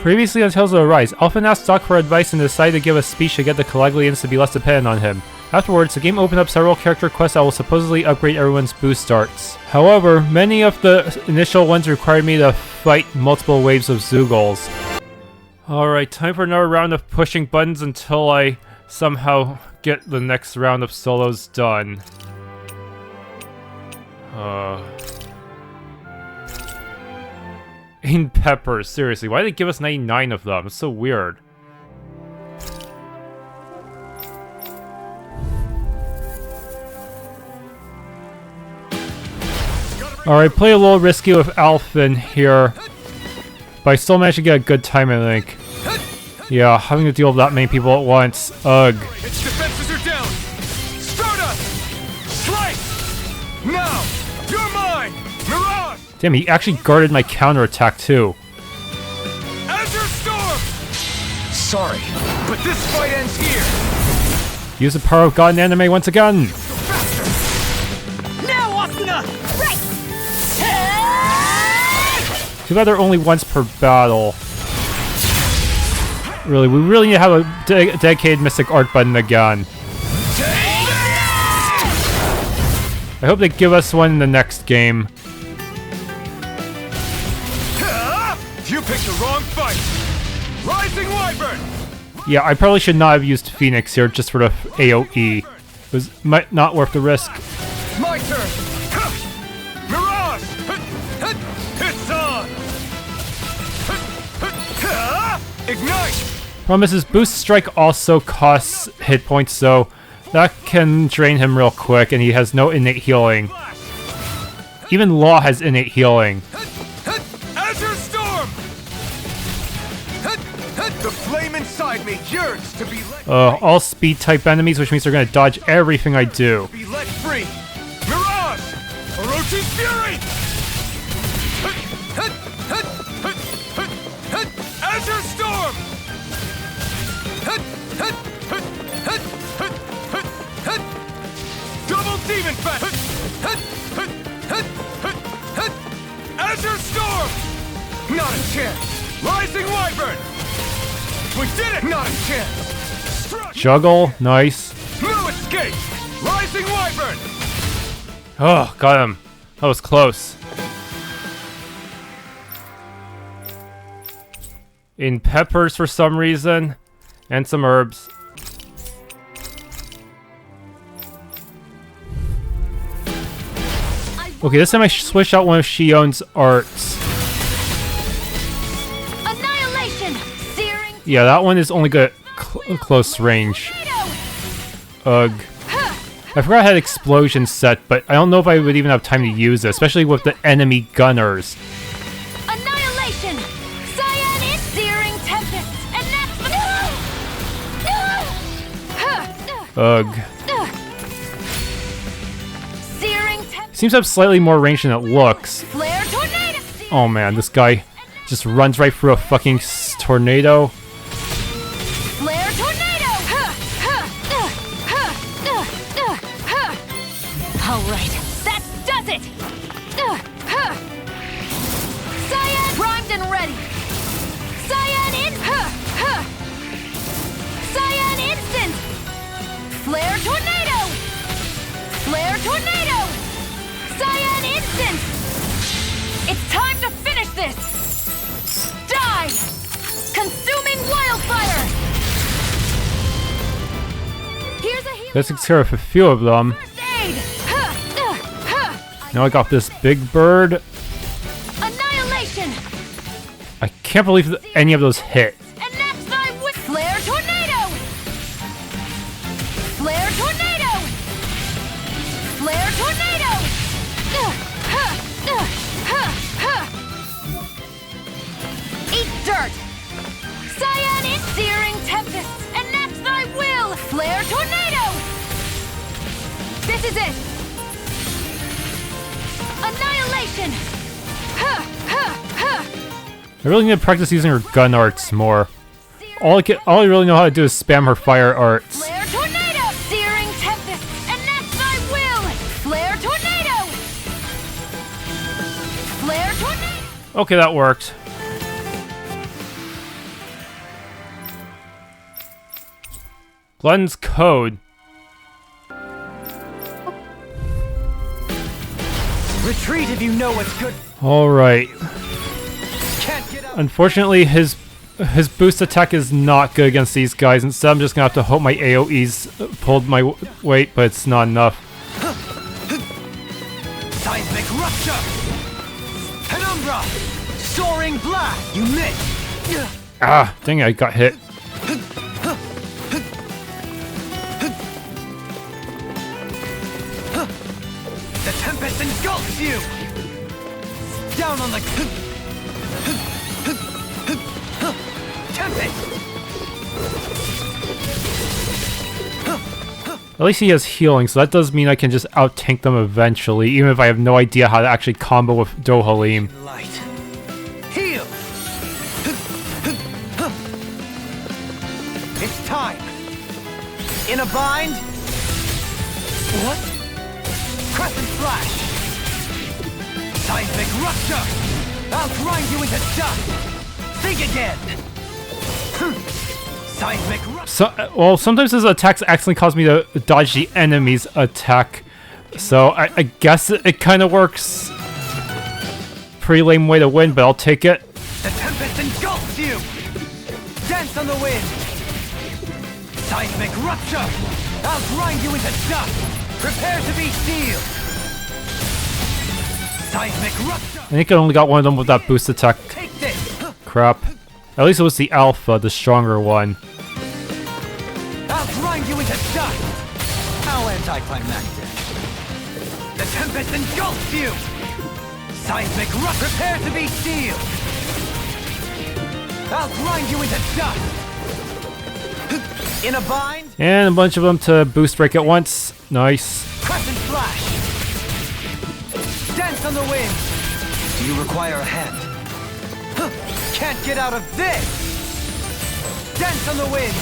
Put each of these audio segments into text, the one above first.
Previously on Tales of Arise, Elfin asked Doc for advice and decided to give a speech to get the Calaglians to be less dependent on him. Afterwards, the game opened up several character quests that will supposedly upgrade everyone's boost darts. However, many of the initial ones required me to fight multiple waves of Zeugles. Alright, time for another round of pushing buttons until I somehow get the next round of solos done. In peppers, seriously, why did they give us 99 of them? It's so weird. Alright, play a little risky with Elfin here. But I still managed to get a good time, I think. Yeah, having to deal with that many people at once. Ugh. Its defenses are down! Stardust! Strike! Now! You're mine! Mirage! Damn, he actually guarded my counterattack too. Azure Storm! Sorry, but this fight ends here! Use the power of God in anime once again! Now, Asuna! Right! Too bad they're only once per battle. Really, we really need to have a dedicated Mystic Art button again. I hope they give us one in the next game. You picked the wrong fight! Rising Wyvern! Yeah, I probably should not have used Phoenix here just for the AoE. It was not worth the risk. My turn! Mirage! It's on! Ignite! Problem is, Boost Strike also costs hit points, so that can drain him real quick, and he has no innate healing. Even Law has innate healing. Azure Storm! The flame inside me yearns to be let All speed type enemies, which means they're gonna dodge everything I do. be let free! Mirage! Orochi's Fury! Azure Storm! Double Demon Fest! Azure Storm! Not a chance! Rising Wyvern! We did it! Not a chance! Juggle, nice. No escape! Rising Wyvern! Oh, got him. That was close. In peppers for some reason, and some herbs. Okay, this time I switched out one of Shion's arts. Annihilation! Searing Yeah, that one is only good at close range. tornado! Ugh. I forgot I had explosions set, but I don't know if I would even have time to use it, especially with the enemy gunners. Annihilation! Cyan is searing tempest! And that's... Ugh. Searing tempest! Seems to have slightly more range than it looks. Flare tornado! Oh man, this guy just runs right through a fucking tornado. Flare tornado! Alright, that does it! Cyan primed and ready! Cyan in! Cyan instant! Flare tornado! Flare tornado! Cyan instant! It's time to finish this! Die! Consuming wildfire! Here's a healing Let's take care of a few of them. first aid! Now I got this big bird. Annihilation! I can't believe that any of those hit. And that's thy Flare tornado! Flare tornado! Flare tornado! Eat dirt! Cyan is searing tempest, and that's thy will! Flare tornado! This is it! Annihilation! I really need to practice using her gun arts more. All I really know how to do is spam her fire arts. Flare tornado! Searing tempest, and that's thy will! Flare tornado! Flare tornado! Okay, that worked. Glenn's Code. Retreat if you know what's good. Alright. Can't get out. Unfortunately, his boost attack is not good against these guys. Instead, I'm just gonna have to hope my AoE's pulled my weight, but it's not enough. Seismic rupture. Penumbra. Soaring blast. You missed. Ah, dang it, I got hit. The tempest engulfs you. Down on the tempest. At least he has healing, so that does mean I can just out-tank them eventually, even if I have no idea how to actually combo with Dohalim. Light. Heal. It's time. In a bind. What? Crescent flash. Seismic rupture. I'll grind you into dust. Think again. Seismic rupture. Well, sometimes his attacks accidentally cause me to dodge the enemy's attack, so I guess it kind of works. Pretty lame way to win, but I'll take it. The tempest engulfs you. Dance on the wind. Seismic rupture. I'll grind you into dust. Prepare to be sealed. Seismic rupture. I think I only got one of them with that boost attack. Take this. Crap. At least it was the alpha, the stronger one. I'll grind you into dust. How anticlimactic. The tempest engulfs you. Seismic rupture. Prepare to be sealed. I'll grind you into dust. In a bind. And a bunch of them to boost break at once. Nice. Crescent flash. Dance on the wind. Do you require a hand? Can't get out of this. Dance on the wind.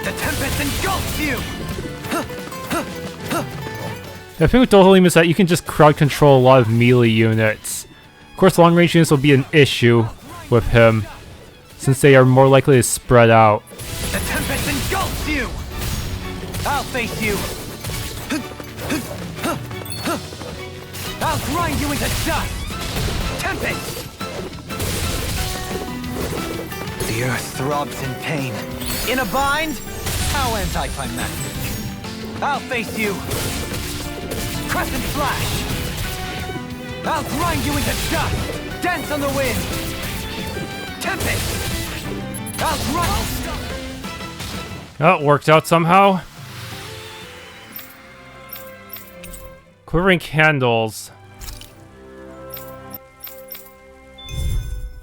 The tempest engulfs you. The thing with Dohalim is that you can just crowd control a lot of melee units. Of course, long range units will be an issue with him, since they are more likely to spread out. The tempest engulfs you. I'll face you. I'll grind you into dust. Tempest. The earth throbs in pain. In a bind? How anticlimactic. I'll face you. Crescent flash. I'll grind you into dust. Dance on the wind. Tempest. I'll grind. That worked out somehow. Quivering candles.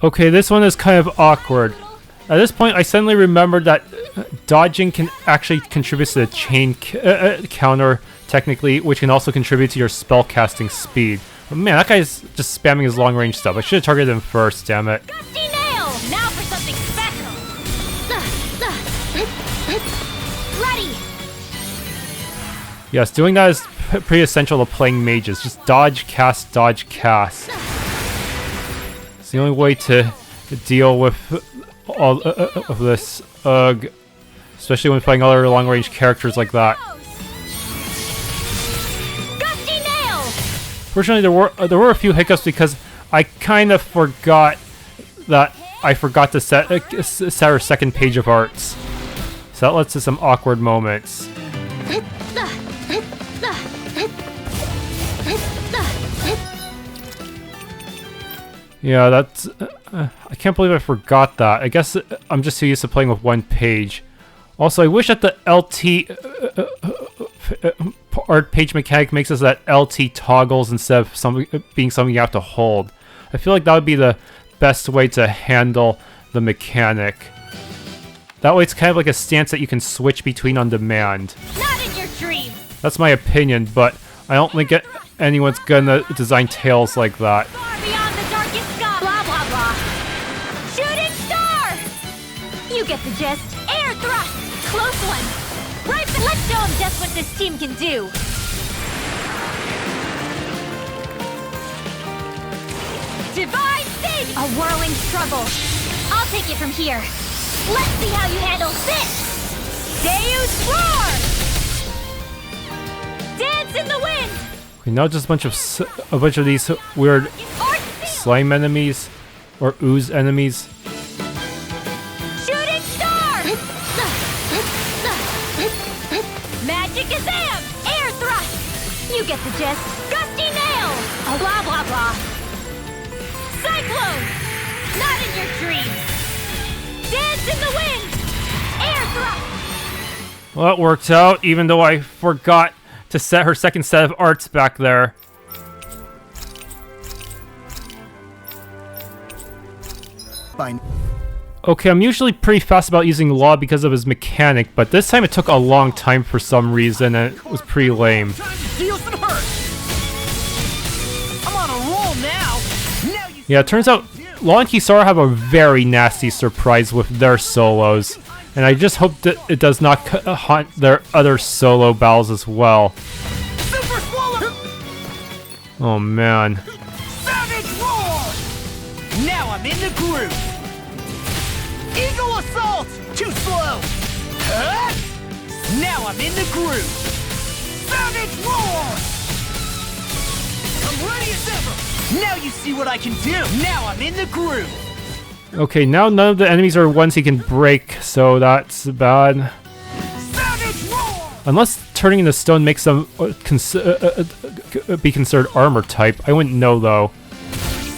Okay, this one is kind of awkward. At this point, I suddenly remembered that dodging can actually contribute to the chain counter, technically, which can also contribute to your spell casting speed. But man, that guy's just spamming his long range stuff. I should have targeted him first, damn it. Gusty nail! Now for something special! Ready! Yes, doing that is pretty essential to playing mages. Just dodge, cast, dodge, cast. It's the only way to deal with all of this, especially when playing other long-range characters like that. Gusty nail! Fortunately, there were a few hiccups because I kind of forgot that I forgot to set our second page of arts, so that led to some awkward moments. Yeah, that's... I can't believe I forgot that. I guess I'm just too used to playing with one page. Also, I wish that the LT art page mechanic makes us that LT toggles instead of being something you have to hold. I feel like that would be the best way to handle the mechanic. That way it's kind of like a stance that you can switch between on demand. Not in your dreams! That's my opinion, but I don't think anyone's gonna design tails like that. Far beyond the darkest sky! Blah, blah, blah. Shooting star! You get the gist. Air thrust! Close one! Right, but let's show them just what this team can do! Divine Sting! A whirling struggle. I'll take it from here. Let's see how you handle this! Deus Roar! Dance in the wind! Okay, now just a bunch of these weird Art Seal! slime enemies or ooze enemies. Shooting Star! Magic Azam! Air Thrust! You get the gist. Gusty Nail! Blah blah blah. Cyclone! Not in your dreams! Dance in the wind! Air Thrust! Well, that worked out, even though I forgot to set her second set of arts back there. Fine. Okay, I'm usually pretty fast about using Law because of his mechanic, but this time it took a long time for some reason, and it was pretty lame. Time to deal some hurt. I'm on a roll now. Now you Yeah, it turns out Law and Kisara have a very nasty surprise with their solos, and I just hope that it does not haunt their other solo battles as well. Super Swallow. Oh man. Savage Roar. Now I'm in the groove. Eagle Assault. Too slow. Huh? Now I'm in the groove. Savage Roar. I'm ready as ever. Now you see what I can do. Now I'm in the groove. Okay, now none of the enemies are ones he can break, so that's bad. Savage Roar. Unless turning into stone makes them be considered armor type. I wouldn't know though.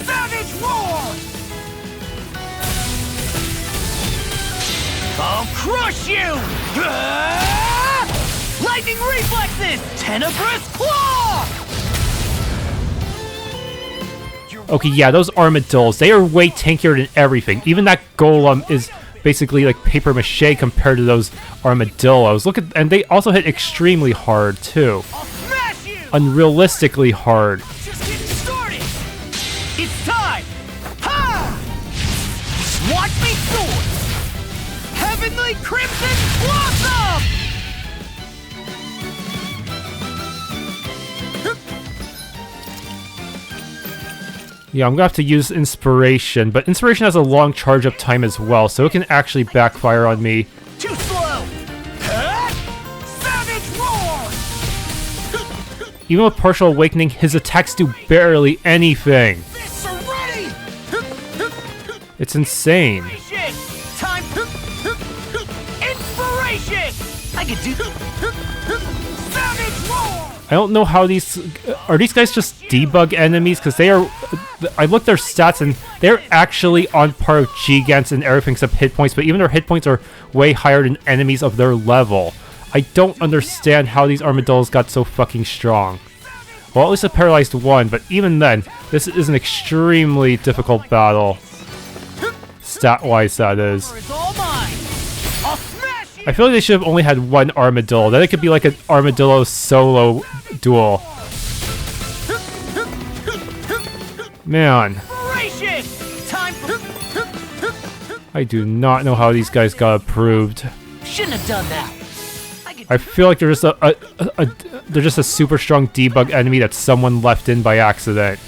Savage Roar. I'll crush you. Ah! Lightning Reflexes. Tenebrous Claw. Okay, yeah, those armadillos, they are way tankier than everything. Even that golem is basically like paper mache compared to those armadillos. Look at, and they also hit extremely hard too. I'll smash you. Unrealistically hard. Just getting started. It's time. Ha! Watch me soar. Heavenly Crimson Blossom. Yeah, I'm gonna have to use Inspiration, but Inspiration has a long charge up time as well, so it can actually backfire on me. Too slow. Huh? Savage Roar. Even with Partial Awakening, his attacks do barely anything. Fists are ready. It's insane. Inspiration. Time. Inspiration. I can do. Savage Roar. I don't know how these... Are these guys just debug enemies? Because they are... I looked their stats and they're actually on par with Gigants and everything except hit points, but even their hit points are way higher than enemies of their level. I don't understand how these armadillos got so fucking strong. Well, at least I paralyzed one, but even then, this is an extremely difficult battle. Stat-wise, that is. It's all mine. I'll smash you. I feel like they should have only had one armadillo. Then it could be like an armadillo solo duel. Man, Inspiration. Time. I do not know how these guys got approved. Shouldn't have done that. I feel like they're just they're just a super strong debug enemy that someone left in by accident.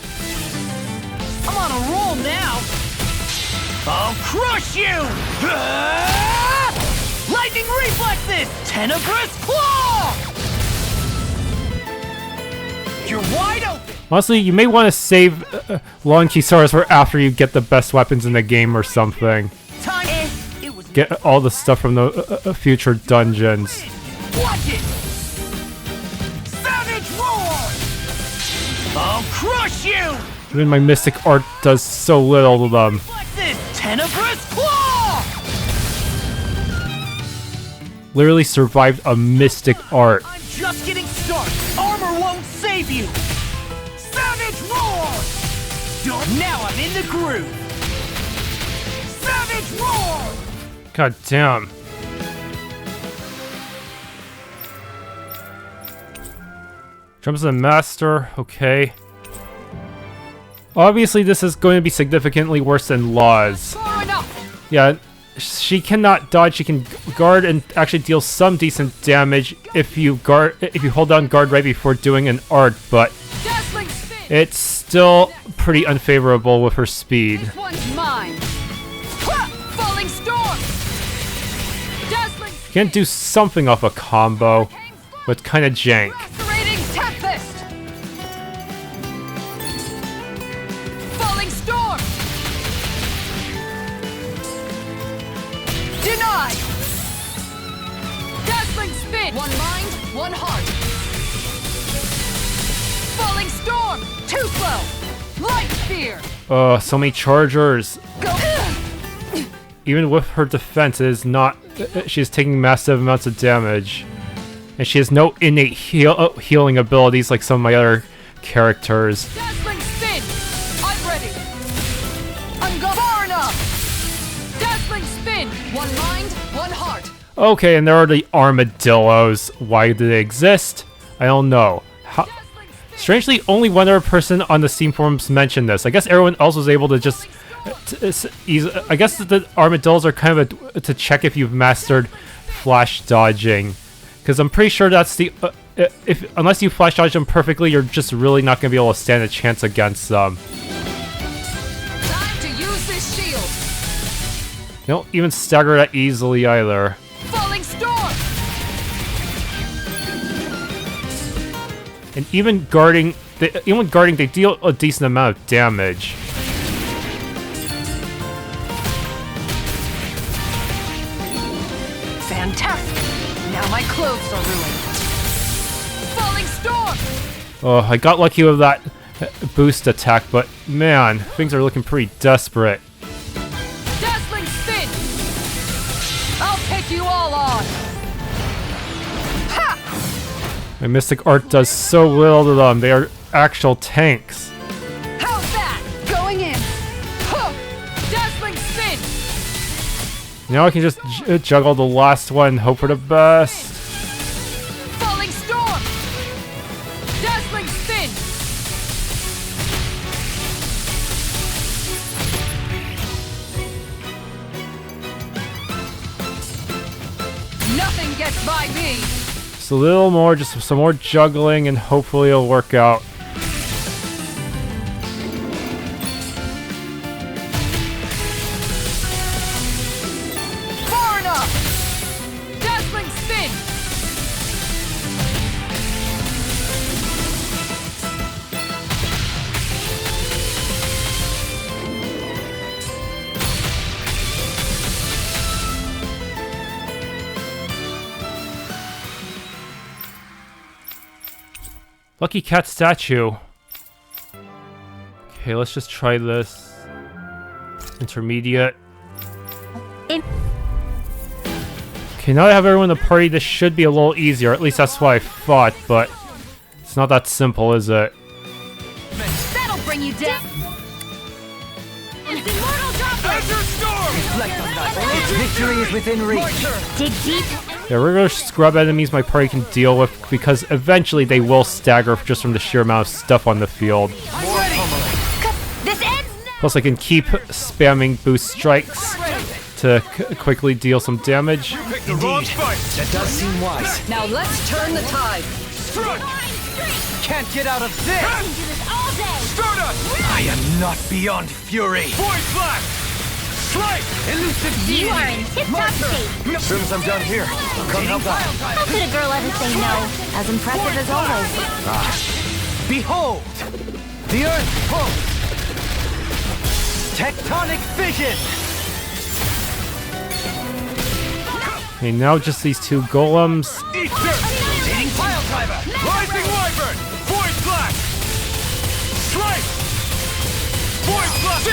I'm on a roll now. I'll crush you. Ah! Lightning Reflexes. Tenebrous Claw. You're wide open. Honestly, you may want to save Law and Kisara's for after you get the best weapons in the game or something. Time. It was. Get all the stuff from the future dungeons. Watch it. Savage Roar. I'll crush you. Even my Mystic Art does so little to them. Reflexes. Tenebrous Claw. Literally survived a Mystic Art. I'm just getting started. Armor won't save you. Savage Roar. Now I'm in the groove. Savage Roar. God damn. Jumps the Master, okay. Obviously this is going to be significantly worse than Law's. Far enough. Yeah, she cannot dodge, she can guard and actually deal some decent damage if you hold down guard right before doing an art, but Dazzling spin! it's still pretty unfavorable with her speed. This one's mine! Ha! Falling storm! Dazzling You Can't do something off a combo, but kind of jank. Lacerating Tempest! Falling Storm! Denied! Dazzling Spin! One mind, one heart. Falling Storm! Too slow! Light Spear! So many chargers. Go! Even with her defense, it is not. She's taking massive amounts of damage, and she has no innate healing abilities like some of my other characters. Dazzling Spin! I'm ready! I'm gone far enough! Dazzling Spin! One mind, one heart. Okay, and there are the armadillos. Why do they exist? I don't know. Strangely, only one other person on the Steam forums mentioned this. I guess everyone else was able to just... I guess the armadillos are kind of to check if you've mastered flash dodging. Because I'm pretty sure that's the... unless you flash dodge them perfectly, you're just really not going to be able to stand a chance against them. Time to use this shield. They don't even stagger that easily either. Falling Storm! And even guarding, they deal a decent amount of damage. Fantastic! Now my clothes are ruined. Falling Storm! Oh, I got lucky with that boost attack, but man, things are looking pretty desperate. Dazzling Spin! I'll take you all on! Ha! My Mystic Art does so little to them. They are actual tanks. How's that? Going in! Huh! Dazzling Spin! Now I can just juggle the last one and hope for the best. Falling Storm! Dazzling Spin! Nothing gets by me! Just a little more, just some more juggling, and hopefully it'll work out. Far enough! Dazzling Spin! Lucky Cat statue. Okay, let's just try this. Intermediate. Okay, now that I have everyone in the party, this should be a little easier. At least that's what I thought, but it's not that simple, is it? That'll bring you down. It's immortal droplet. Reflect on that. Its victory is within reach. Dig deep. Yeah, regular scrub enemies my party can deal with because eventually they will stagger just from the sheer amount of stuff on the field. This ends now. Plus I can keep spamming boost strikes to quickly deal some damage. Indeed, that does seem wise. Now let's turn the tide! Can't get out of I this! can do this all day. I am not beyond fury. You are in tip-top shape. As soon as I'm done here, I'll come help out. How could a girl ever say no? As impressive as always. Behold! The Earth pulse! Tectonic fission! Okay, now just these two golems. Rotating pile driver! Rising Wyvern! Void Flash! Strike! Void Flash!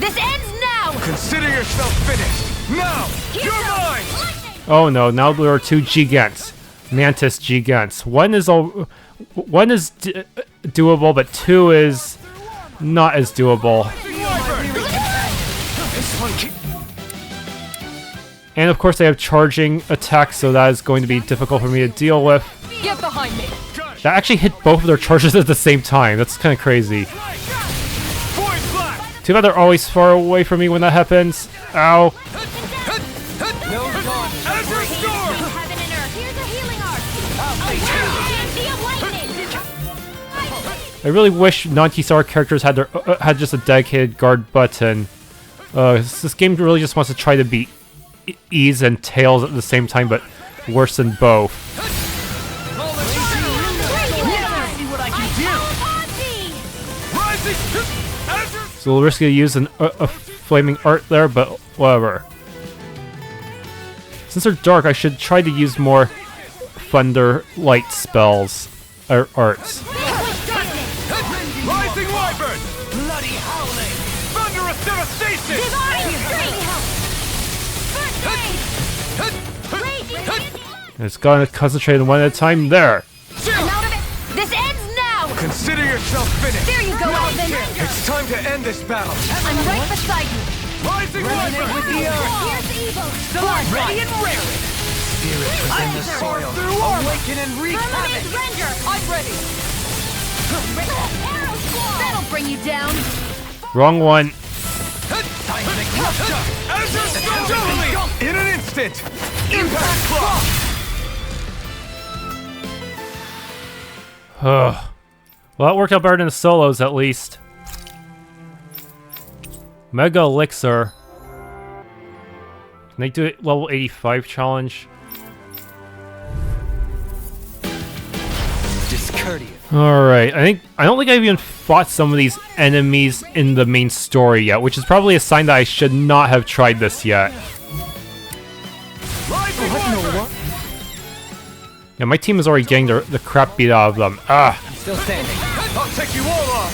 This ends now. Consider yourself finished! Now! You're mine! Oh no, now there are two Gigants. Mantis Gigants. One is doable, but two is not as doable. Wyvern! This one keep... And of course they have charging attacks, so that is going to be difficult for me to deal with. Get behind me! That actually hit both of their charges at the same time. That's kind of crazy. Void Flash! Too bad they're always far away from me when that happens. Ow. No dawn shall Azure break. Storm! Heaven and earth. Here's a healing art. A whirlwind of lightning. I really wish non-Kisara characters had just a dedicated guard button. This game really just wants to try to beat E's and Tails at the same time, but worse than both. It's a little risky to use a flaming art there, but whatever. Since they're dark, I should try to use more thunder light spells or arts. Rising Wyvern! Bloody howling! Thunderous devastation! Divine strength! It's gonna concentrate on one at a time there. I'm out of it! This ends now! Consider yourself finished! There you go, Alvin! It's time to end this battle! I'm right beside you! Rising Resonate Wyvern! with the earth! Here's evil! Blood ready and raring! Spirit within the soil! Awaken and wreak Permanent havoc! render! I'm ready. Arrow squall! That'll bring you down. Wrong one. Seismic rupture! Azure Storm! In an instant! Impact Claw! Well, that worked out better than the solos, at least. Mega Elixir. Can they do it level 85 challenge? Discourteous. Alright, I don't think I've even fought some of these enemies in the main story yet, which is probably a sign that I should not have tried this yet. Rising Wyvern! Yeah, my team is already getting the crap beat out of them. Ah! Still standing. I'll take you all on!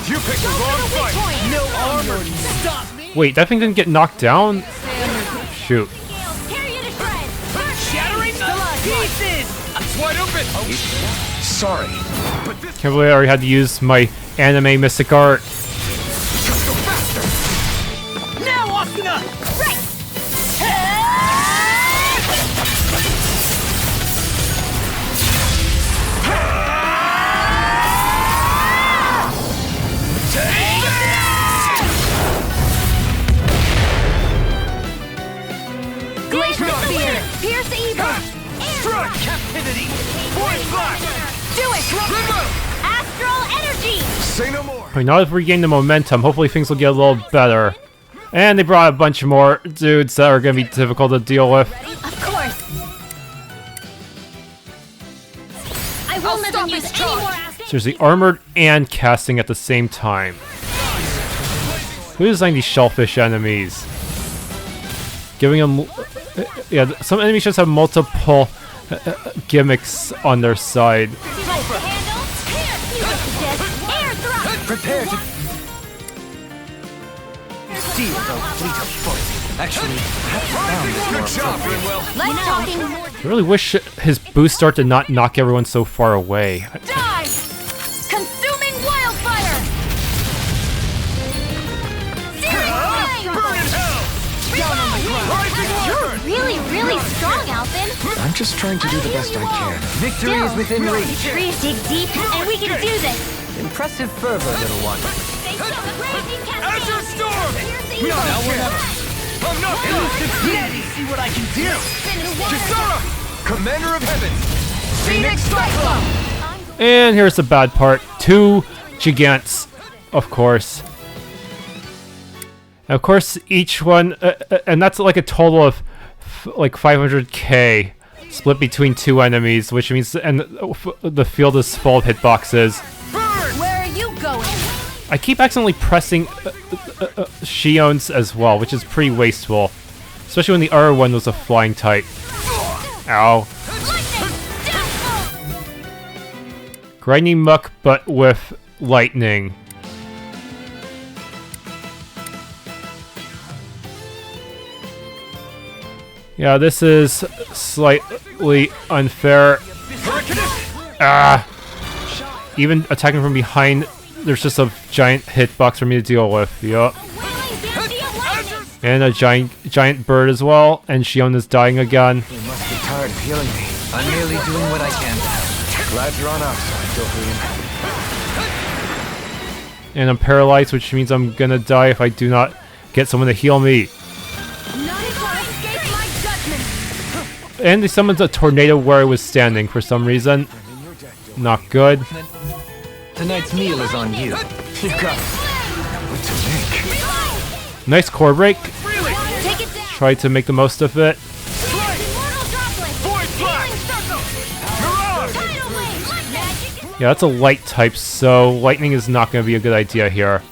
You picked the wrong fight! No armor can stop me! Wait, that thing didn't get knocked down? Shoot. Tear you to shreds! Shattering pieces! It's wide open! Sorry, but this Can't believe I already had to use my anime mystic art. just go faster! Now, Asuna! Right! Glacier Spear. Pierce evil! Strike! Captivity! Void Flash! Do it. Remove! Astral energy! Say no more! Alright, now that we regained the momentum, hopefully things will get a little better. And they brought a bunch more dudes that are gonna be difficult to deal with. Of course! I will I'll never stop use his any charge. more astral. Seriously, armored and casting at the same time. Who designed these shellfish enemies? Giving them... yeah, some enemies just have multiple gimmicks on their side. Handle! Pierce! You get the gist! Air thrust! Prepare to... Steel, though, fleet of foot. Actually, perhaps found is more Good job, appropriate. Rinwell! Let's talk in more. I really wish his boost start did not knock everyone so far away. Die. Consuming wildfire. Burn in hell! Down on the ground! Rising Wyvern! Really, really strong, Alvin. I'm just trying to do the best I can. Victory is within reach! Trees dig deep, and we can do this. Impressive fervor, little one. Raging Azure cascade. Storm! Pierce Now evil. or never. I'm not Elusive deity, see what I can do! Kisara! Commander of Heavens! Phoenix Cyclone. And here's the bad part. 2 Gigants, of course. And of course, each one... and that's like a total of like 500k split between 2 enemies, which means... and the field is full of hitboxes. Where are you going? I keep accidentally pressing Shion's as well, which is pretty wasteful. Especially when the other one was a flying type. Ow. Grindy muck, but with lightning. Yeah, this is slightly unfair. Ah! Even attacking from behind, there's just a giant hitbox for me to deal with. Yup. And a giant bird as well, and Shion is dying again. You must be tired of healing me. I'm merely doing what I can. Glad you're on our side, Dohun. And I'm paralyzed, which means I'm gonna die if I do not get someone to heal me. And they summoned a tornado where I was standing for some reason. Not good. Tonight's meal is on you. You got it. to make. Nice core break. Take it down. Try to make the most of it. Immortal droplet. Void Flash! Healing circle. Mirage! Tidal wave. Magic is Yeah, that's a light type, so lightning is not going to be a good idea here.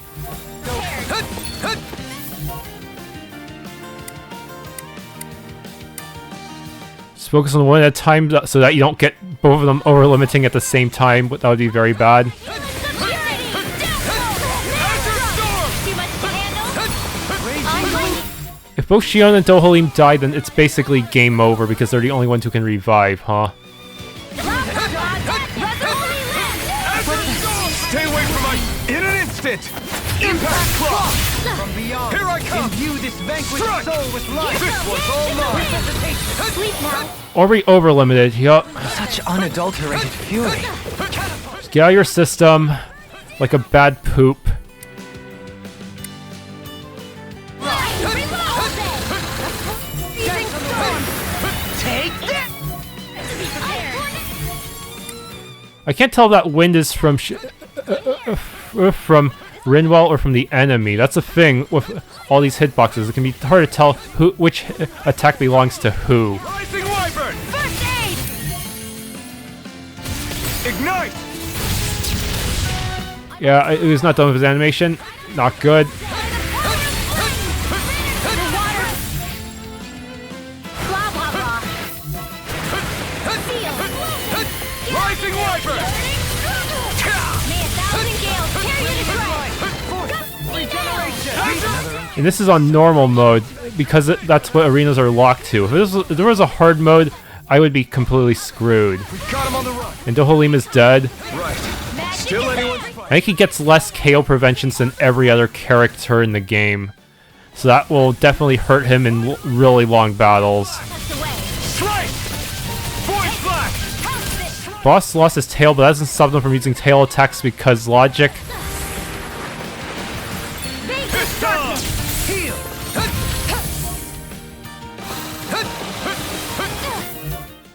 Just focus on one at a time so that you don't get both of them over limiting at the same time. That would be very bad. security. Too much to handle. I'm waiting. If both Shion and Dohalim die, then it's basically game over because they're the only ones who can revive, huh? Stay away from my... In an instant! Impact Claw! From beyond, Here I come! imbue this vanquished Strike! soul with life. This was all mine. Sleep now. Already over limited, yup. Such unadulterated fury. Just get out of your system like a bad poop. Take this! I can't tell if that wind is from from Rinwell or from the enemy. That's a thing with all these hitboxes. It can be hard to tell which attack belongs to who. Rising Wyvern! First aid. Ignite! Yeah, he was not done with his animation. Not good. Blah blah blah. Seal. Rising Wyvern! May a thousand gales carry you to strike. And this is on normal mode because that's what arenas are locked to. If there was a hard mode, I would be completely screwed. Got him on the run! And Dohalim is dead. Right. Magic Still is anyone? I think he gets less KO preventions than every other character in the game. So that will definitely hurt him in really long battles. tucked away. Strike! Void Flash! Pounce it. Boss lost his tail, but that doesn't stop them from using tail attacks because logic. Pistol! Heal!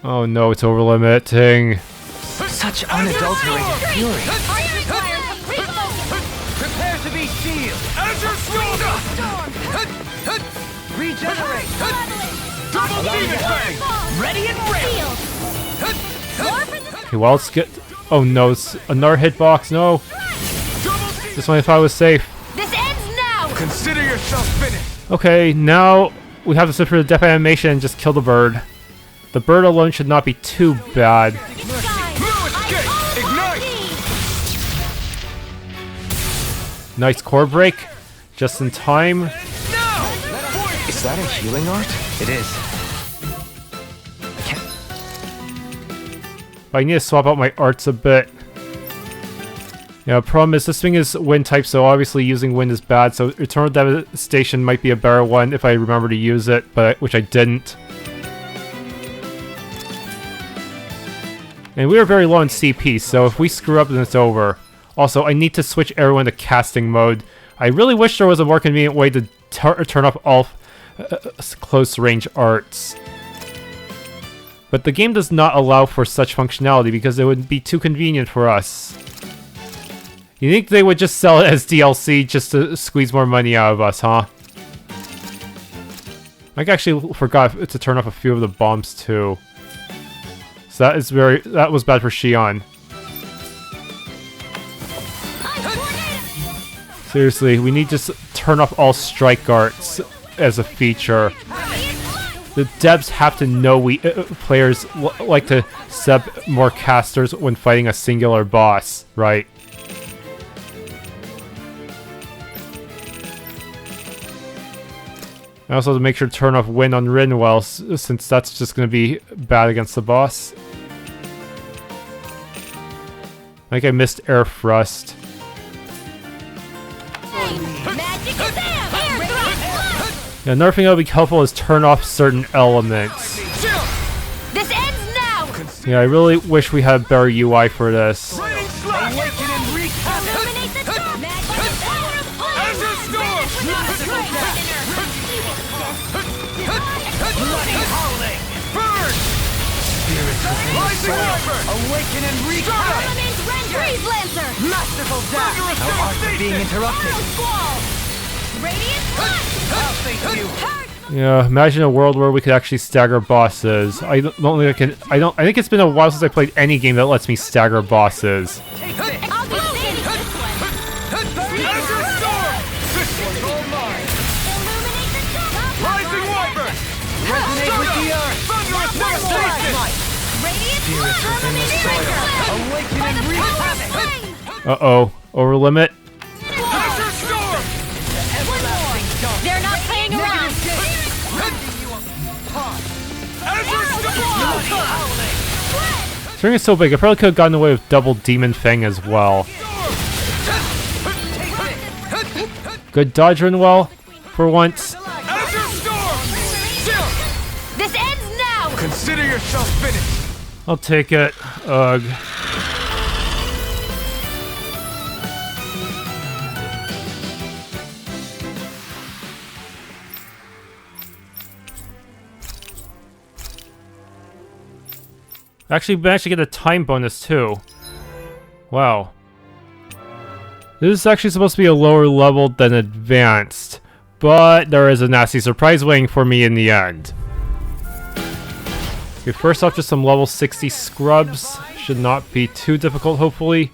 Oh no, it's over limiting. Such unadulterated fury. Iron Fire. Refocus. Prepare to be sealed. Azure Shoulder! Storm. Regenerate. Double Demon Fang! Ready and ready. Sealed. More for the Okay, well, let's get... Oh no, it's another hitbox, no. Double Demon! This one I thought was safe. This ends now. Consider yourself finished! Okay, now we have to sit for the death animation and just kill the bird. The bird alone should not be too bad. Sky. Blue escape! Ignite! Nice core break. Just in time. Now! Is that a healing art? It is. But I need to swap out my arts a bit. Yeah, problem is this thing is wind type, so obviously using wind is bad, so Eternal Devastation might be a better one if I remember to use it, which I didn't. And we are very low on CP, so if we screw up, then it's over. Also, I need to switch everyone to casting mode. I really wish there was a more convenient way to turn off all close-range arts. But the game does not allow for such functionality because it would be too convenient for us. You think they would just sell it as DLC just to squeeze more money out of us, huh? I actually forgot to turn off a few of the bombs too. So that was bad for Shion. Seriously, we need to just turn off all strike arts as a feature. The devs have to know players like to sub more casters when fighting a singular boss, right? I also have to make sure to turn off Wind on Rinwell, since that's just going to be bad against the boss. I think I missed Air Thrust. Magic is there. Air thrust. Yeah, another thing that would be helpful is turn off certain elements. This ends now. Yeah, I really wish we had better UI for this. Raining Slash! Awaken and recast. Illuminate the dark. Magic is power of fire. Azure Storm! Bloody howling. Burn! Rising Wyvern! Awaken and recast. Elements render. Freeze Lancer! Masterful dash! Our arts are being interrupted. Squall! Radiant Flash! I'll face you. Yeah, imagine a world where we could actually stagger bosses. I don't think I can. I think it's been a while since I played any game that lets me stagger bosses. Take this. I'll be saving this one! Azure Storm! This one's all mine! Illuminate the top! Rising Wyvern! Resonate with the earth. Thunderous One more devastation! might. Radiant Spirits Flash! within the soil. Awaken By and the wreak power of havoc. flame! Uh-oh. Over limit. Azure Storm! They're not playing around! Azure Storm! This ring is so big, I probably could have gotten away with double Demon Fang as well. Good dodge, Rinwell, for once. Azure Storm! This ends now! Consider yourself finished! I'll take it. Ugh. Actually, managed to get a time bonus too. Wow. This is actually supposed to be a lower level than advanced, but there is a nasty surprise waiting for me in the end. Okay, first off, just some level 60 scrubs. Should not be too difficult, hopefully,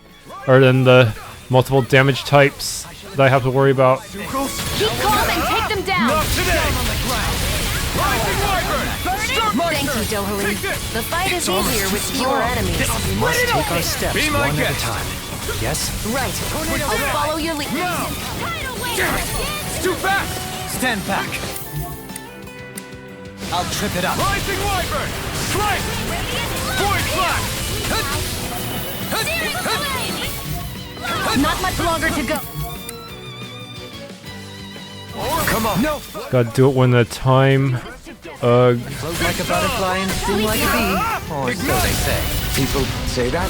other than the multiple damage types that I have to worry about. Keep calm and take them down! Not today! Rising Wyvern! Thank you, Dohalim. The fight is easier with fewer enemies. We must take our steps Be my one at a guest. time. Yes? Right. I'll follow your lead. It's too fast! Stand back. I'll trip it up. Rising Wyvern! Strike! Void Flash! Not much longer to go. Come on. No. Gotta do it one at a time. Ugh. Float like a butterfly and sting like a bee. Or so they say. People say that?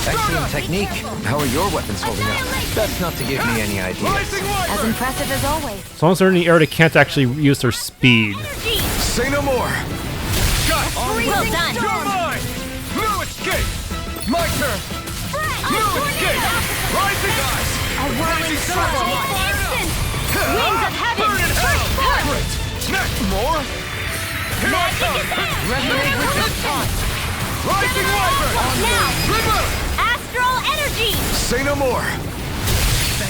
Excellent technique. How are your weapons holding up? That's not to give me any ideas. Rising As Wyvern! impressive as always. As long as they're in the air, they can't actually use their speed. Say no more! Got it! Well done! You're mine! No escape! My turn! No escape! Rising eyes! A whirling trouble! Instant! Wings of heaven! Burn in hell! First Next more! Here I come! Resonate with the taunt. Rising Wyvern! Now! Remote! Astral energy! Say no more!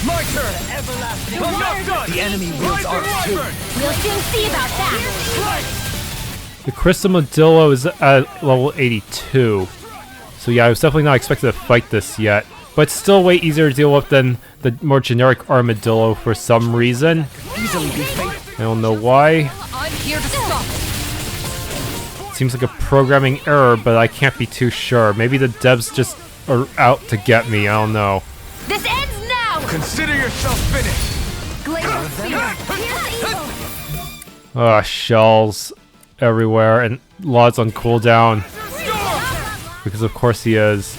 My turn! I'm not done! The enemy wields Rising arts too. Wyvern! We'll soon see about that! Strike! The Crystal Modillo is at level 82. So yeah, I was definitely not expecting to fight this yet. But it's still way easier to deal with than the more generic Armadillo for some reason. Easily be fate. I don't know why. I'm here to stop. Seems like a programming error, but I can't be too sure. Maybe the devs just are out to get me, I don't know. This ends now! Consider yourself finished! Glacial Spear. Ah, shells everywhere, and Lod's on cooldown. Because of course he is.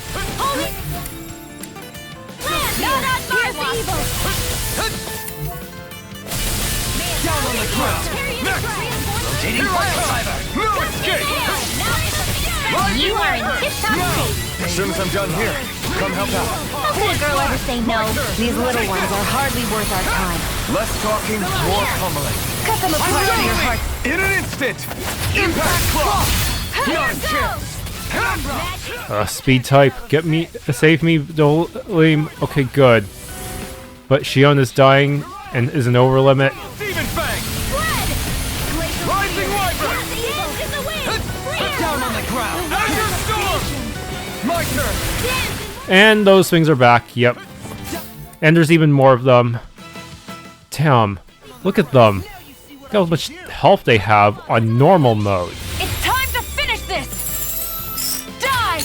Rotating Fiber! No escape! You are in tip-top shape! As soon as I'm done here, come help out. How could a girl ever say no? These little ones are hardly worth our time. Less talking, more pummeling. Cut them apart to your heart. In an instant! Impact Claw! Not a chance! Speed type, get me, save me, Dolim. Okay, good. But Shion is dying and is an over limit. Demon Fang! Rising Wyvern! Down on the ground. Azure Storm! My turn! And those things are back, yep. And there's even more of them. Damn, look at them. Look how much health they have on normal mode. It's time to finish this! Die!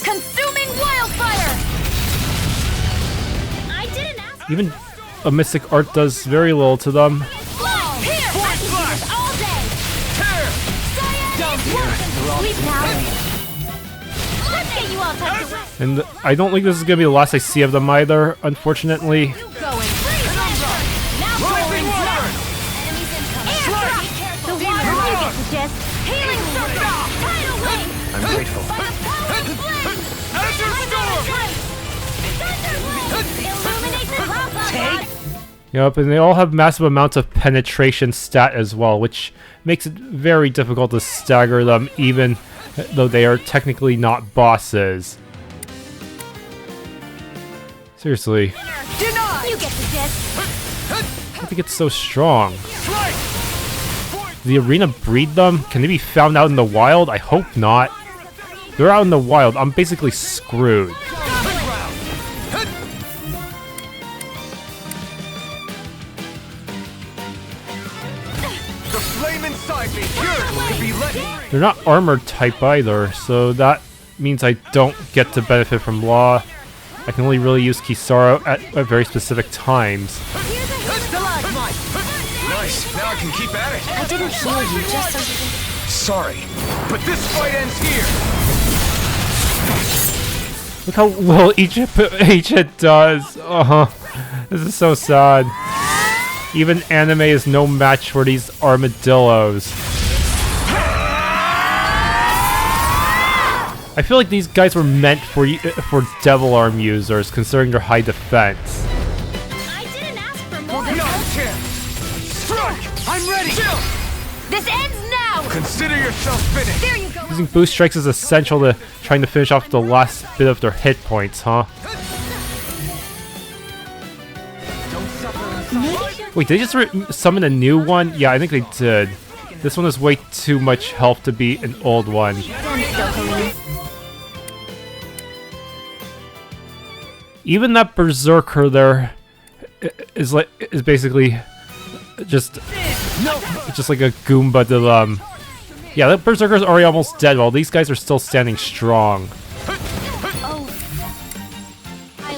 Consuming wildfire! I didn't ask. Even a Mystic Art does very little to them. Fly! Here! Passengers all day! Tear! Sleep now! Let's get you all tucked away! And I don't think this is going to be the last I see of them either, unfortunately. Going! Now Rising Wyvern! The water you get the gist! Healing circle! Tidal wave! I'm grateful. Azure Yep, and they all have massive amounts of penetration stat as well, which makes it very difficult to stagger them even though they are technically not bosses. Seriously. You get the gist. I think it's so strong. The arena breed them? Can they be found out in the wild? I hope not. They're out in the wild. I'm basically screwed. The flame inside me yearns to be let. They're not armored type either, so that means I don't get to benefit from Law. I can only really use Kisara at very specific times. Nice. Now I can keep at it. I didn't heal you just so you can... Sorry, but this fight ends here. Look how well each hit does. This is so sad. Even anime is no match for these armadillos. I feel like these guys were meant for Devil Arm users, considering their high defense. I didn't ask for more. Not a chance. Strike! I'm ready. This ends now! Consider yourself finished. There you go! Using boost strikes is essential to trying to finish off the last bit of their hit points, huh? Wait, did they just summon a new one? Yeah, I think they did. This one has way too much health to be an old one. Even that Berserker there is basically just like a Goomba to them. Yeah, that Berserker's already almost dead while these guys are still standing strong.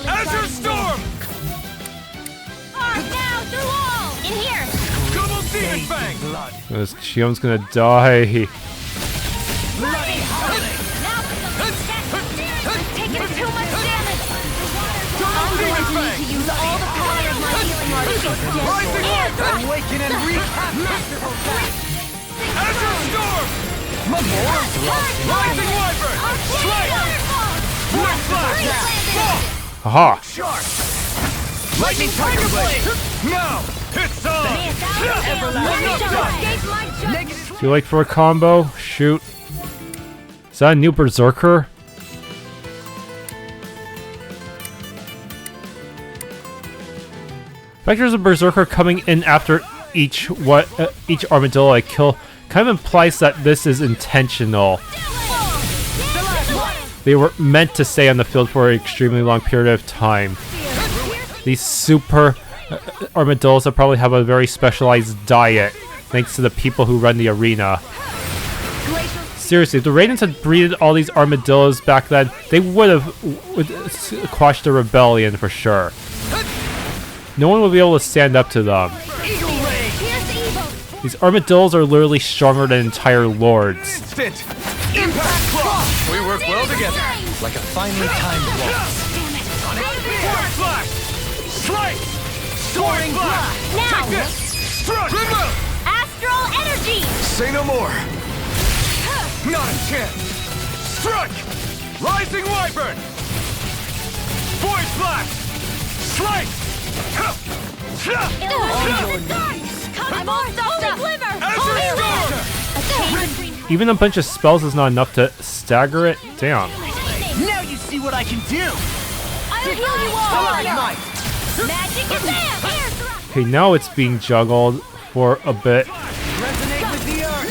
Azure Storm! Now, through all! In here! Double Demon Fang! This Chion's gonna die. Taking too much damage! I'm going to need to use all the power of my healing article. Awaken and recap masterful attack! Azure Storm! Rising Wyvern! Quick Flash! Aha! Shark! Lightning Tiger Blade! Now! It's on! Do you like for a combo? Shoot. Is that a new Berserker? The fact there's a Berserker coming in after each armadillo I kill kind of implies that this is intentional. They were meant to stay on the field for an extremely long period of time. These super armadillos will probably have a very specialized diet, thanks to the people who run the arena. Seriously, if the Raidens had breeded all these armadillos back then, they would have quashed the rebellion for sure. No one would be able to stand up to them. These armadillos are literally stronger than entire lords. Instant! Impact Claw! We work well together. Like a finely timed waltz. Force Flash! Strike! Soaring Blast! Now! Take this! Struck! Remove! Astral energy! Say no more! Not a chance! Struck! Rising Wyvern! Void Flash! Strike! I'm all stopped liver! Azure Storm! Even a bunch of spells is not enough to stagger it? Damn. Now you see what I can do! I'll heal you all! Magic is there! Okay, now it's being juggled for a bit. Resonate with the earth!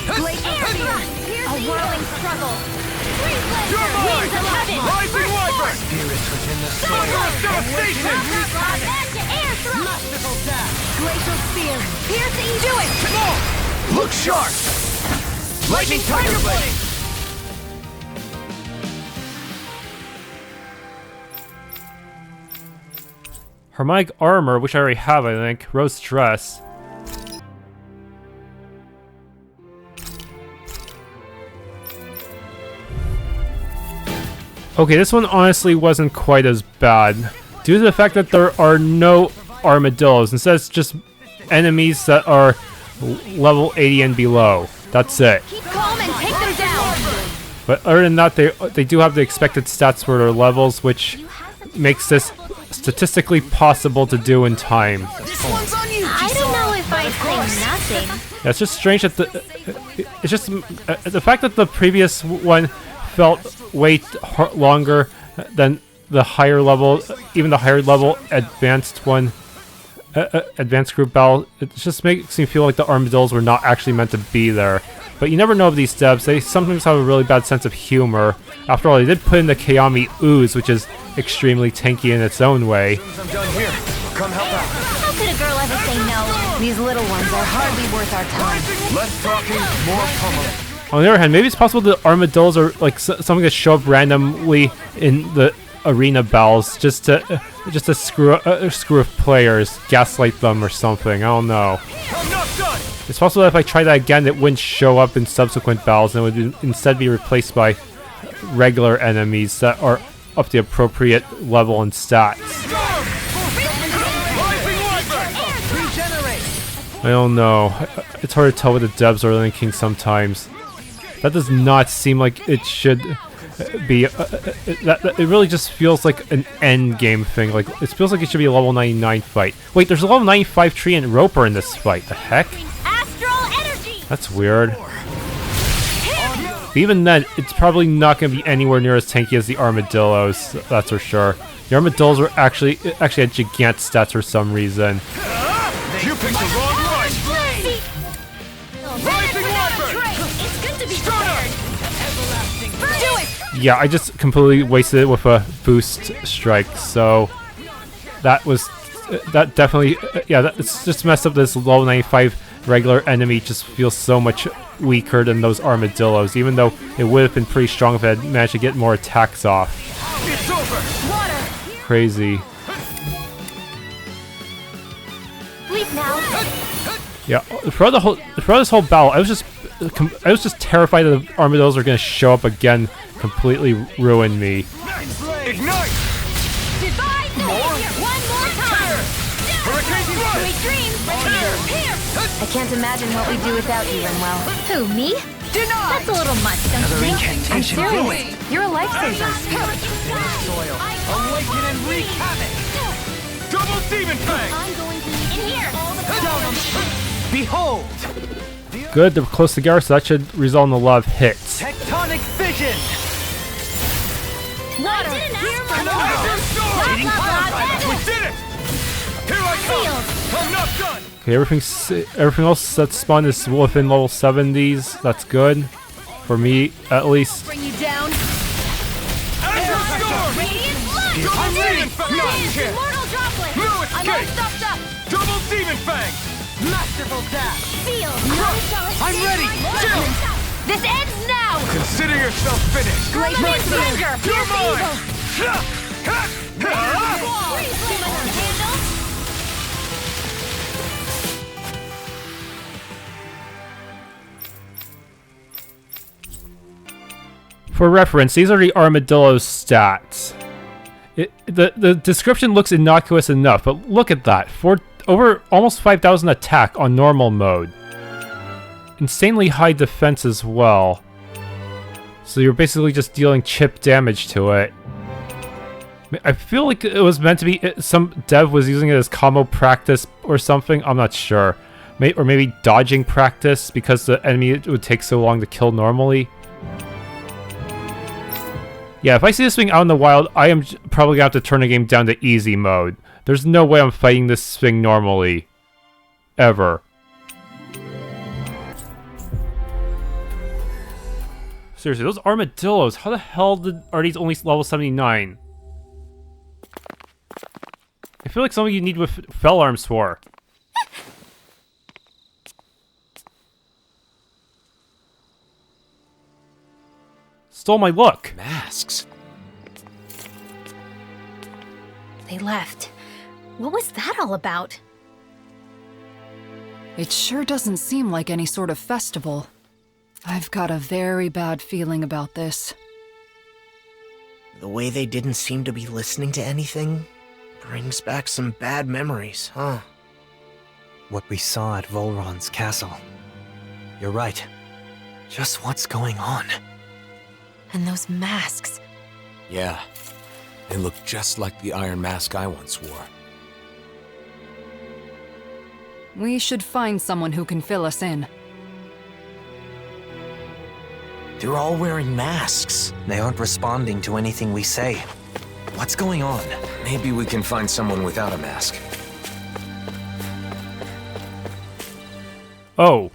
A whirling struggle! You're mine! Rising Wyvern! Spirits within the Fire of Devastation! masterful dash! Glacial spear! Pierce the do it! Look sharp! Lightning Tiger Blade! Harmonic armor, which I already have, I think. Rose dress. Okay, this one honestly wasn't quite as bad. Due to the fact that there are no armadillos. Instead, it's just enemies that are level 80 and below. That's it. Keep calm and take them down! But other than that, they do have the expected stats for their levels, which makes this statistically possible to do in time. This one's on you, I don't know if I'd say nothing. Yeah, it's just strange that it's just the fact that the previous one felt way longer than the higher level, even the higher level advanced one, advanced group battle. It just makes me feel like the armadillos were not actually meant to be there. But you never know of these devs. They sometimes have a really bad sense of humor. After all, they did put in the Kiami Ooze, which is extremely tanky in its own way. I'm done here. I'll come help out. How could a girl ever say no? These little ones are hardly worth our time. Less talking, more pummeling. On the other hand, maybe it's possible the armadillos are like something that show up randomly in the arena battles just to screw with players, gaslight them or something. I don't know. I'm not done. It's possible that if I try that again, it wouldn't show up in subsequent battles and it would instead be replaced by regular enemies that are up the appropriate level and stats. I don't know. It's hard to tell with the devs are linking sometimes. That does not seem like it should be. It really just feels like an end game thing. Like it feels like it should be a level 99 fight. Wait, there's a level 95 tree and Roper in this fight. The heck? Astral energy! That's weird. But even then, it's probably not going to be anywhere near as tanky as the armadillos. That's for sure. The armadillos were actually had gigant stats for some reason. You picked the wrong fight. Rising Wyvern. It's good to be prepared! Do it! Yeah, I just completely wasted it with a boost strike, so that definitely, it's just messed up. This low 95 regular enemy just feels so much weaker than those armadillos, even though it would have been pretty strong if it had managed to get more attacks off. It's over. Crazy. Leave now. Yeah, throughout this whole battle, I was just terrified that the armadillos are going to show up again, completely ruin me. Ignite. Divide! One more time! Hurricane Thrust. Sweet dreams! Here! I can't imagine what we'd do without you, Rinwell. Who, me? That's a little much, don't you think? I'm serious. You're a lifesaver. Soil. Awaken and wreak havoc. Double Demon Fang. I'm going to need in here! All the power! Behold! Good, they're close together, so that should result in a lot of hits. Tectonic vision! Water! Here, my Raging lord! We did it! Here I come! I'm not done! Okay, everything else that's spawned is within level 70s. That's good. For me, at least. Bring you down. Azure Storm! Radiant Flood! I'm ready! Not yet! Immortal Droplet! No I'm all escape! stuffed up! Double Demon Fang! Masterful dash! Feel! I'm ready! Chill! This ends now! Consider yourself finished! Glacial Ranger! You're Pierce mine! evil! Freeze flame on the handle! For reference, these are the armadillo's stats. The description looks innocuous enough, but look at that. For over almost 5,000 attack on normal mode. Insanely high defense as well. So you're basically just dealing chip damage to it. I feel like it was meant to be, some dev was using it as combo practice or something, I'm not sure. Or maybe dodging practice because the enemy would take so long to kill normally. Yeah, if I see this thing out in the wild, I am probably going to have to turn the game down to easy mode. There's no way I'm fighting this thing normally. Ever. Seriously, those armadillos, how the hell are these only level 79? I feel like something you need with Fell Arms for. Stole my look. Masks. They left. What was that all about? It sure doesn't seem like any sort of festival. I've got a very bad feeling about this. The way they didn't seem to be listening to anything brings back some bad memories, huh? What we saw at Volron's castle. You're right. Just what's going on? And those masks. Yeah. They look just like the iron mask I once wore. We should find someone who can fill us in. They're all wearing masks. They aren't responding to anything we say. What's going on? Maybe we can find someone without a mask. Oh.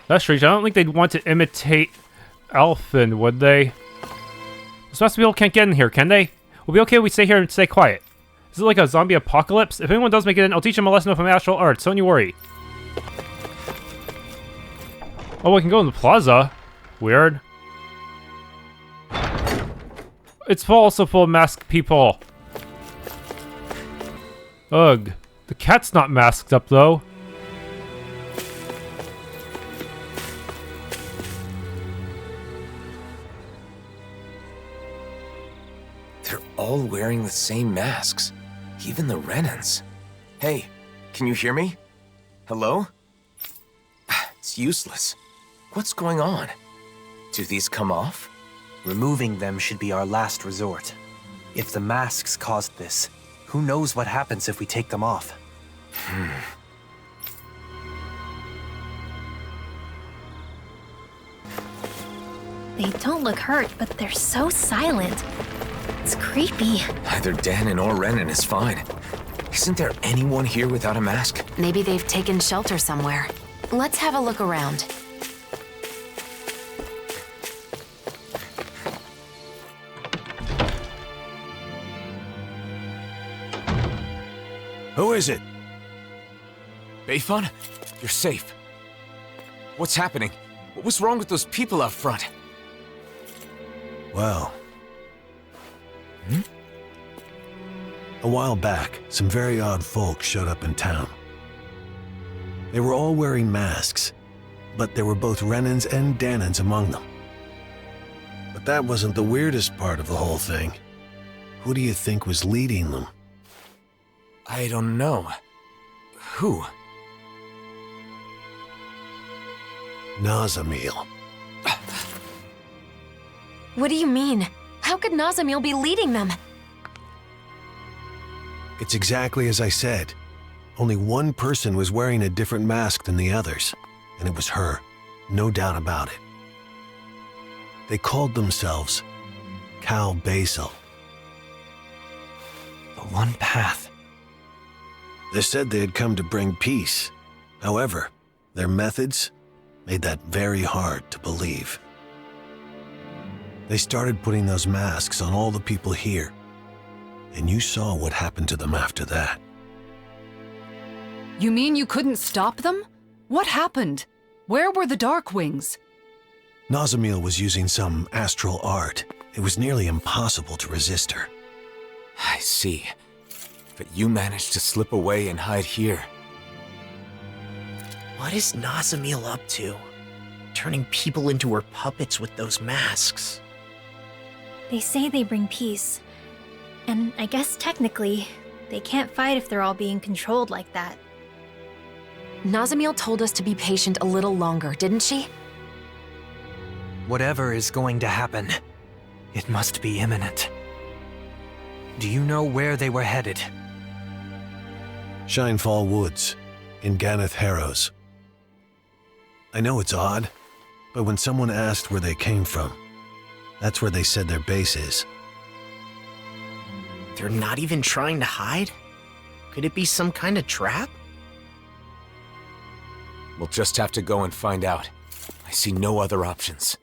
That's strange. I don't think they'd want to imitate Alphen, would they? Those masked people can't get in here, can they? We'll be okay if we stay here and stay quiet. Is it like a zombie apocalypse? If anyone does make it in, I'll teach them a lesson from martial arts, don't you worry. Oh, we can go in the plaza. Weird. It's also full of masked people. Ugh. The cat's not masked up, though. They're all wearing the same masks. Even the Renans. Hey, can you hear me? Hello? It's useless. What's going on? Do these come off? Removing them should be our last resort. If the masks caused this, who knows what happens if we take them off? They don't look hurt, but they're so silent. It's creepy. Either Danon or Renan is fine. Isn't there anyone here without a mask? Maybe they've taken shelter somewhere. Let's have a look around. Who is it? Beifan? You're safe. What's happening? What was wrong with those people out front? Well... A while back, some very odd folk showed up in town. They were all wearing masks, but there were both Renans and Danons among them. But that wasn't the weirdest part of the whole thing. Who do you think was leading them? I don't know. Who? Nazamil. What do you mean? How could Nazamil be leading them? It's exactly as I said. Only one person was wearing a different mask than the others, and it was her, no doubt about it. They called themselves Cal Basil. The one path. They said they had come to bring peace. However, their methods made that very hard to believe. They started putting those masks on all the people here, and you saw what happened to them after that. You mean you couldn't stop them? What happened? Where were the Darkwings? Nazamil was using some astral art. It was nearly impossible to resist her. I see. But you managed to slip away and hide here. What is Nazamil up to? Turning people into her puppets with those masks. They say they bring peace. And I guess technically, they can't fight if they're all being controlled like that. Nazamil told us to be patient a little longer, didn't she? Whatever is going to happen, it must be imminent. Do you know where they were headed? Shinefall Woods, in Ganeth Harrows. I know it's odd, but when someone asked where they came from, that's where they said their base is. They're not even trying to hide? Could it be some kind of trap? We'll just have to go and find out. I see no other options.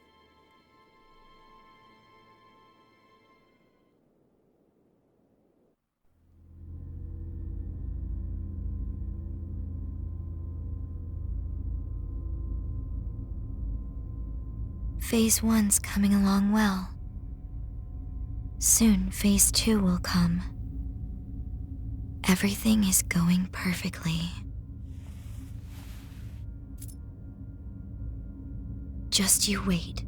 Phase 1's coming along well. Soon, Phase 2 will come. Everything is going perfectly. Just you wait.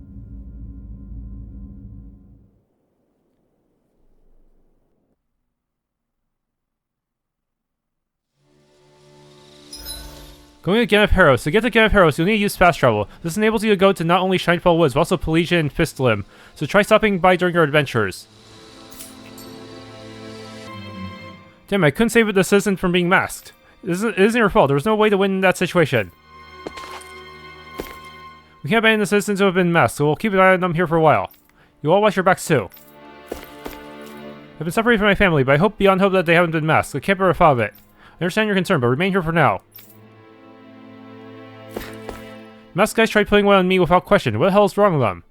Going to Ganef Harrows. To get to Ganef Harrows, you'll need to use fast travel. This enables you to go to not only Shinefell Woods, but also Pelagia and Fistlim. So try stopping by during your adventures. Damn, I couldn't save the citizen from being masked. It isn't your fault. There was no way to win in that situation. We can't abandon the citizens who have been masked, so we'll keep an eye on them here for a while. You all watch your backs too. I've been separated from my family, but I hope beyond hope that they haven't been masked. I can't bear a thought of it. I understand your concern, but remain here for now. Masked guys tried putting one on me without question. What the hell is wrong with them?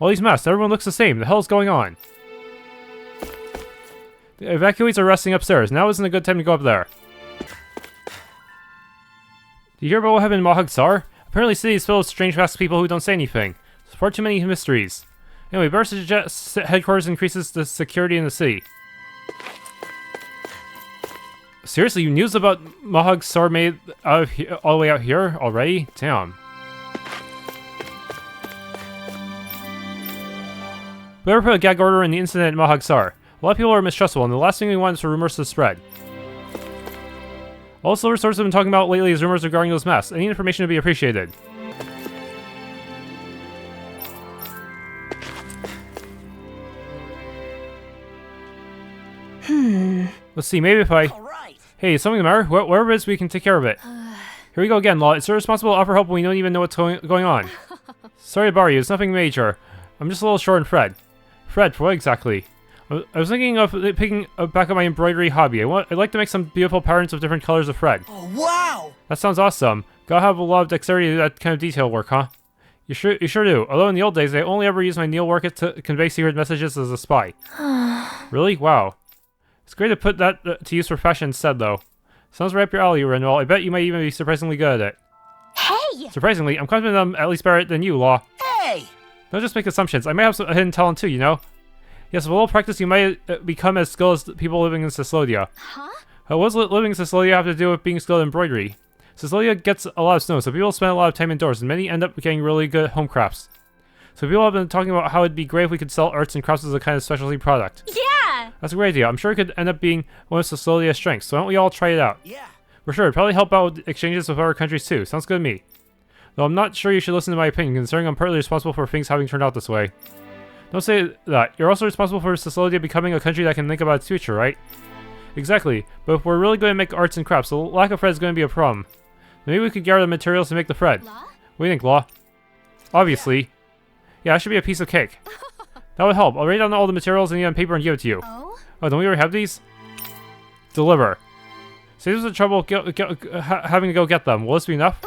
All these masks, everyone looks the same. The hell is going on? The evacuees are resting upstairs. Now isn't a good time to go up there. Do you hear about what happened in Mahag Saar? Apparently the city is filled with strange masked people who don't say anything. There's far too many mysteries. Anyway, better suggest headquarters increases the security in the city. Seriously, you news about Mahag Saar made out of all the way out here already? Damn. Better put a gag order in the incident at Mahag Saar. A lot of people are mistrustful, and the last thing we want is for rumors to spread. All Silver Swords have been talking about lately is rumors regarding those masks. Any information to be appreciated. Let's see, maybe if I... Hey, is something the matter? Whatever it is, we can take care of it. Here we go again, Law. It's irresponsible to offer help when we don't even know what's going on. Sorry to bother you, it's nothing major. I'm just a little short on Fred. Fred, for what exactly? I was thinking of picking back up my embroidery hobby. I'd like to make some beautiful patterns of different colors of Fred. Oh, wow! That sounds awesome. Gotta have a lot of dexterity to do that kind of detail work, huh? You sure do. Although in the old days, I only ever used my needlework to convey secret messages as a spy. Really? Wow. It's great to put that to use for fashion instead, though. Sounds right up your alley, Renwell. I bet you might even be surprisingly good at it. Hey! Surprisingly, I'm confident I'm at least better at it than you, Law. Hey! Don't just make assumptions. I might have some hidden talent too, you know? Yes, with a little practice, you might become as skilled as the people living in Cyslodia. Huh? What does living in Cyslodia have to do with being skilled in embroidery? Cyslodia gets a lot of snow, so people spend a lot of time indoors, and many end up getting really good at home crafts. So people have been talking about how it'd be great if we could sell arts and crafts as a kind of specialty product. Yeah! That's a great idea. I'm sure it could end up being one of Cyslodia's strengths, so why don't we all try it out? Yeah. For sure, it'd probably help out with exchanges with other countries too. Sounds good to me. Though I'm not sure you should listen to my opinion, considering I'm partly responsible for things having turned out this way. Don't say that. You're also responsible for Cyslodia becoming a country that can think about its future, right? Exactly. But if we're really going to make arts and crafts, the lack of Fred is going to be a problem. Maybe we could gather the materials to make the Fred. Law? What do you think, Law? Obviously. Yeah, that should be a piece of cake. That would help. I'll write down all the materials I need on paper and give it to you. Oh? Oh, don't we already have these? Deliver. Saves us the trouble having to go get them. Will this be enough?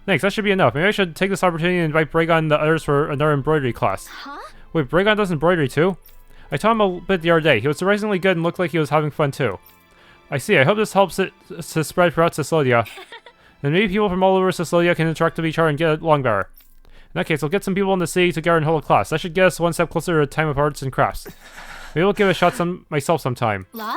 Thanks, that should be enough. Maybe I should take this opportunity and invite Bragon and the others for another embroidery class. Huh? Wait, Bragon does embroidery too? I taught him a bit the other day. He was surprisingly good and looked like he was having fun too. I see. I hope this helps it to spread throughout Cyslodia. Then maybe people from all over Cyslodia can interact with each other and get along better. In that case, I'll get some people in the city together and hold a class. That should get us one step closer to a time of arts and crafts. Maybe I'll give it a shot myself sometime. Law?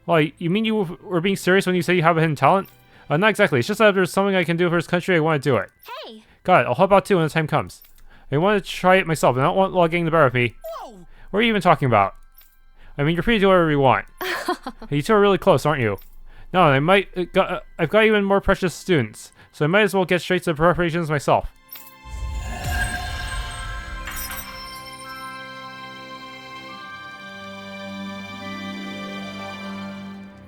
Well, you mean you were being serious when you say you have a hidden talent? Not exactly. It's just that if there's something I can do for this country, I want to do it. Hey! Got it. I'll help out too when the time comes. I want to try it myself, and I don't want Law getting the better of me. Whoa! What are you even talking about? I mean, you're free to do whatever you want. You two are really close, aren't you? No, and I've got even more precious students, so I might as well get straight to the preparations myself.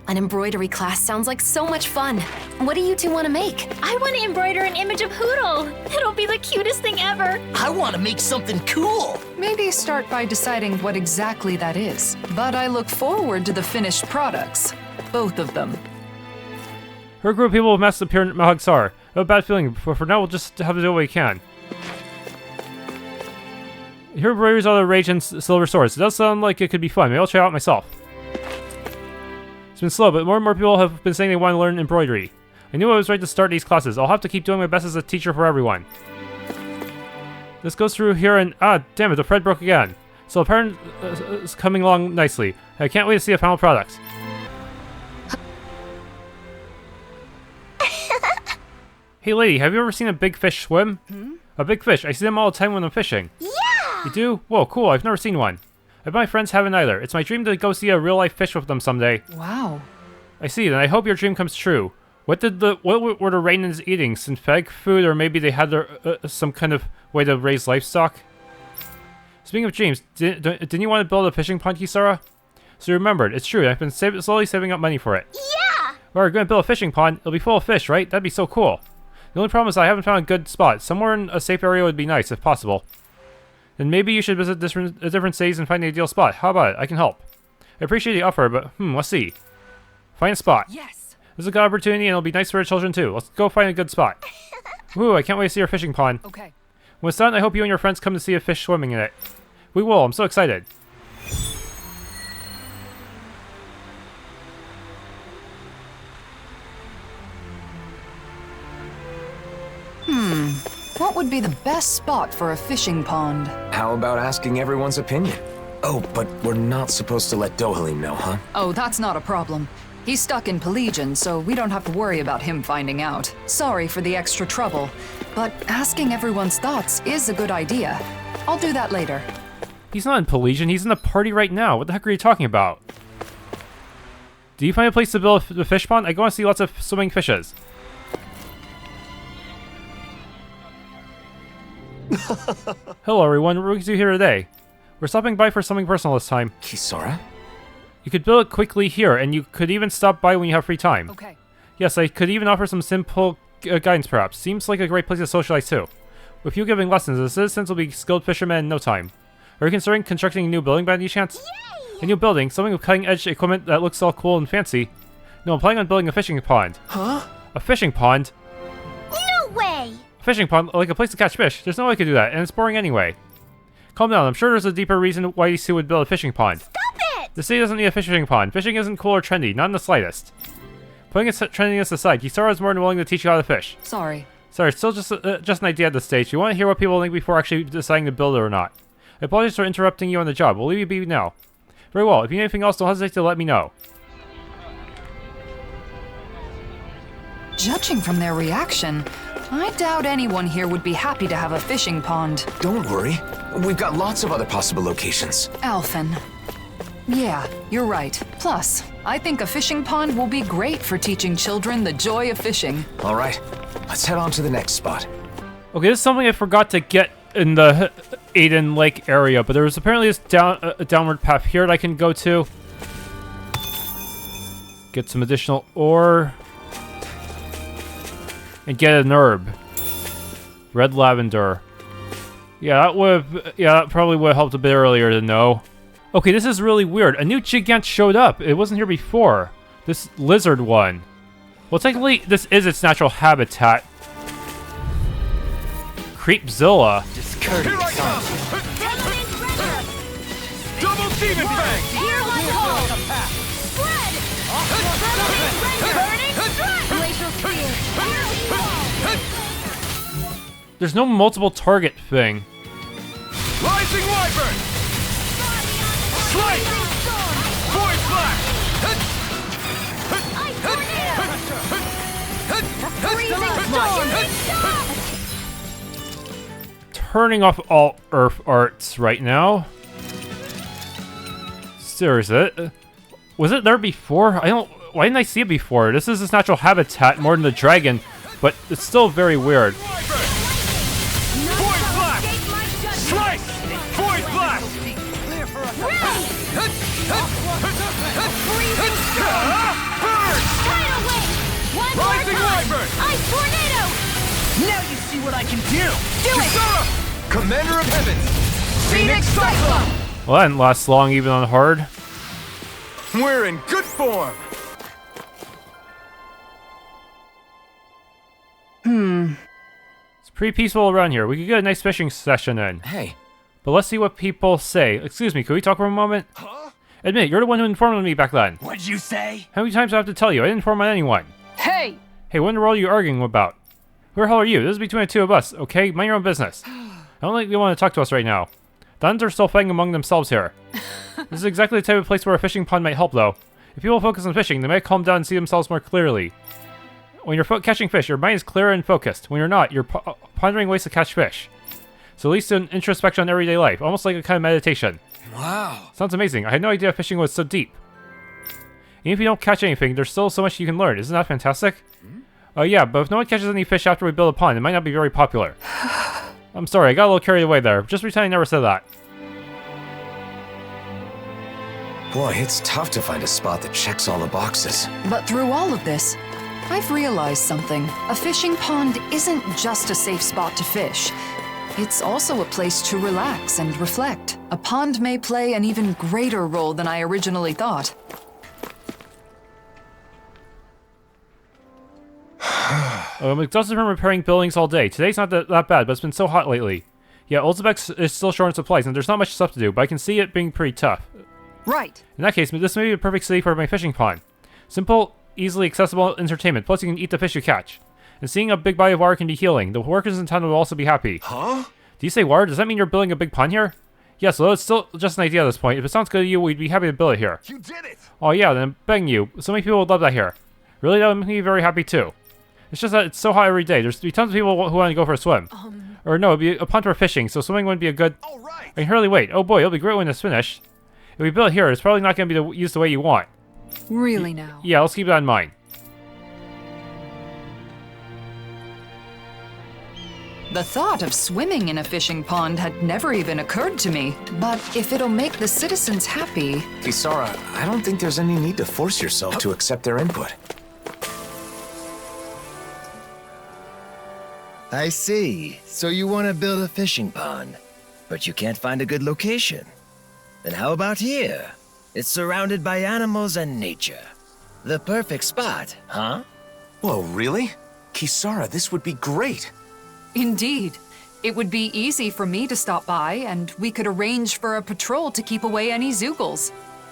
An embroidery class sounds like so much fun. What do you two want to make? I want to embroider an image of Hootle. It'll be the cutest thing ever. I want to make something cool. Maybe start by deciding what exactly that is. But I look forward to the finished products. Both of them. Her group of people have massed appear in Mahag Saar. I have a bad feeling, but for now we'll just have to do what we can. Here embroideries are the Rage and Silver Swords. It does sound like it could be fun. Maybe I'll try it out myself. It's been slow, but more and more people have been saying they want to learn embroidery. I knew I was right to start these classes. I'll have to keep doing my best as a teacher for everyone. This goes through here and... Ah, damn it, the thread broke again. So the pattern is coming along nicely. I can't wait to see a final product. Hey lady, have you ever seen a big fish swim? A big fish. I see them all the time when I'm fishing. Yeah! You do? Whoa, cool. I've never seen one. I bet my friends haven't either. It's my dream to go see a real-life fish with them someday. Wow. I see, then I hope your dream comes true. What were the Rainans eating? Synthetic food, or maybe they had their, some kind of way to raise livestock? Speaking of dreams, didn't you want to build a fishing pond, Kisara? So you remembered, it's true, I've been slowly saving up money for it. Yeah! We're gonna build a fishing pond, it'll be full of fish, right? That'd be so cool. The only problem is I haven't found a good spot. Somewhere in a safe area would be nice, if possible. Then maybe you should visit different cities and find the ideal spot. How about it? I can help. I appreciate the offer, but let's see. Find a spot. Yes. This is a good opportunity and it'll be nice for the children too. Let's go find a good spot. Ooh, I can't wait to see your fishing pond. Okay. When it's done, I hope you and your friends come to see a fish swimming in it. We will, I'm so excited. What would be the best spot for a fishing pond? How about asking everyone's opinion? Oh, but we're not supposed to let Dohalim know, huh? Oh, that's not a problem. He's stuck in Pelagian, so we don't have to worry about him finding out. Sorry for the extra trouble, but asking everyone's thoughts is a good idea. I'll do that later. He's not in Pelagian, he's in the party right now. What the heck are you talking about? Do you find a place to build a fish pond? I go and see lots of swimming fishes. Hello everyone, what are we do here today? We're stopping by for something personal this time. Kisara? You could build it quickly here, and you could even stop by when you have free time. Okay. Yes, I could even offer some simple guidance perhaps. Seems like a great place to socialize too. With you giving lessons, the citizens will be skilled fishermen in no time. Are you considering constructing a new building by any chance? Yay! A new building? Something with cutting-edge equipment that looks all cool and fancy? No, I'm planning on building a fishing pond. Huh? A fishing pond? No way! A fishing pond? Like a place to catch fish? There's no way I could do that, and it's boring anyway. Calm down, I'm sure there's a deeper reason why these two would build a fishing pond. Stop it! The city doesn't need a fishing pond. Fishing isn't cool or trendy, not in the slightest. Putting its trendiness aside, Kisara is more than willing to teach you how to fish. Sorry. Sorry, it's still just an idea at this stage. You want to hear what people think before actually deciding to build it or not. I apologize for interrupting you on the job. We'll leave you be now. Very well, if you need anything else, don't hesitate to let me know. Judging from their reaction, I doubt anyone here would be happy to have a fishing pond. Don't worry. We've got lots of other possible locations. Alphen. Yeah, you're right. Plus, I think a fishing pond will be great for teaching children the joy of fishing. All right, let's head on to the next spot. Okay, this is something I forgot to get in the Aiden Lake area, but there was apparently this downward path here that I can go to. Get some additional ore. And get an herb. Red lavender. Yeah, that probably would have helped a bit earlier to know. Okay, this is really weird. A new gigant showed up. It wasn't here before. This lizard one. Well, technically, this is its natural habitat. Creepzilla. Discourteous. Double demon fang! Air like hole! Spread! Burning strike! Glacial spear! There's no multiple target thing. Rising wyvern! Slice! Void flash! Ice tornado! Freezing storm! Turning off all Earth arts right now. Seriously, was it there before? Why didn't I see it before? This is its natural habitat more than the dragon, but it's still very weird. Void flash! Slice! Void flash! Burn! Tidal wave! One more Rising time! wyvern! Ice tornado! Now you see what I can do! Do it! Commander of Heavens! Phoenix Cyclone! Well, that didn't last long even on hard. We're in good form! It's pretty peaceful around here. We could get a nice fishing session in. Hey. But let's see what people say. Excuse me, could we talk for a moment? Huh? Admit, you're the one who informed me back then. What'd you say? How many times do I have to tell you? I didn't inform on anyone. Hey! Hey, what in the world are you arguing about? Who the hell are you? This is between the two of us, okay? Mind your own business. I don't think they want to talk to us right now. The hunters are still fighting among themselves here. This is exactly the type of place where a fishing pond might help, though. If people focus on fishing, they might calm down and see themselves more clearly. When you're catching fish, your mind is clear and focused. When you're not, you're pondering ways to catch fish. So it leads to an introspection on everyday life, almost like a kind of meditation. Wow. Sounds amazing. I had no idea fishing was so deep. Even if you don't catch anything, there's still so much you can learn. Isn't that fantastic? Yeah, but if no one catches any fish after we build a pond, it might not be very popular. I'm sorry, I got a little carried away there. Just pretend I never said that. Boy, it's tough to find a spot that checks all the boxes. But through all of this, I've realized something. A fishing pond isn't just a safe spot to fish. It's also a place to relax and reflect. A pond may play an even greater role than I originally thought. I'm exhausted from repairing buildings all day. Today's not that bad, but it's been so hot lately. Yeah, Olzebek is still short on supplies, and there's not much stuff to do, but I can see it being pretty tough. Right. In that case, this may be a perfect city for my fishing pond. Simple, easily accessible entertainment, plus you can eat the fish you catch. And seeing a big body of water can be healing. The workers in town will also be happy. Huh? Do you say water? Does that mean you're building a big pond here? Yes, although it's still just an idea at this point. If it sounds good to you, we'd be happy to build it here. You did it! Oh yeah, then I'm begging you. So many people would love that here. Really, that would make me very happy too. It's just that it's so hot every day. There's be tons of people who want to go for a swim. Or no, it'd be a pond for fishing, so swimming wouldn't be a good... Alright! I can hardly wait. Oh boy, it'll be great when it's finished. If we build it here, it's probably not going to be used the way you want. Really now? Yeah, let's keep that in mind. The thought of swimming in a fishing pond had never even occurred to me. But if it'll make the citizens happy... Kisara, I don't think there's any need to force yourself to accept their input. I see. So you want to build a fishing pond, but you can't find a good location. Then how about here? It's surrounded by animals and nature. The perfect spot, huh? Whoa, really? Kisara, this would be great. Indeed. It would be easy for me to stop by, and we could arrange for a patrol to keep away any Zoogles.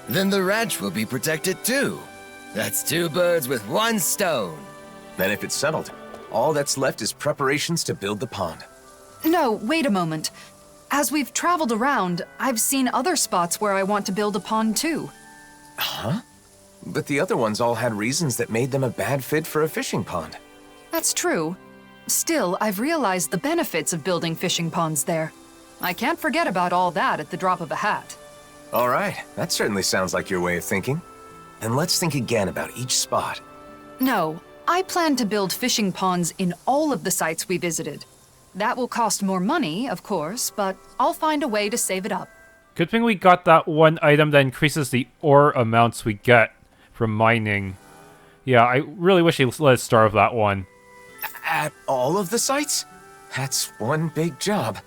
Then the ranch will be protected too. That's two birds with one stone. Then if it's settled, all that's left is preparations to build the pond. No, wait a moment. As we've traveled around, I've seen other spots where I want to build a pond too. Huh? But the other ones all had reasons that made them a bad fit for a fishing pond. That's true. Still, I've realized the benefits of building fishing ponds there. I can't forget about all that at the drop of a hat. All right, that certainly sounds like your way of thinking. Then let's think again about each spot. No, I plan to build fishing ponds in all of the sites we visited. That will cost more money, of course, but I'll find a way to save it up. Good thing we got that one item that increases the ore amounts we get from mining. Yeah, I really wish he let us starve that one. At all of the sites? That's one big job.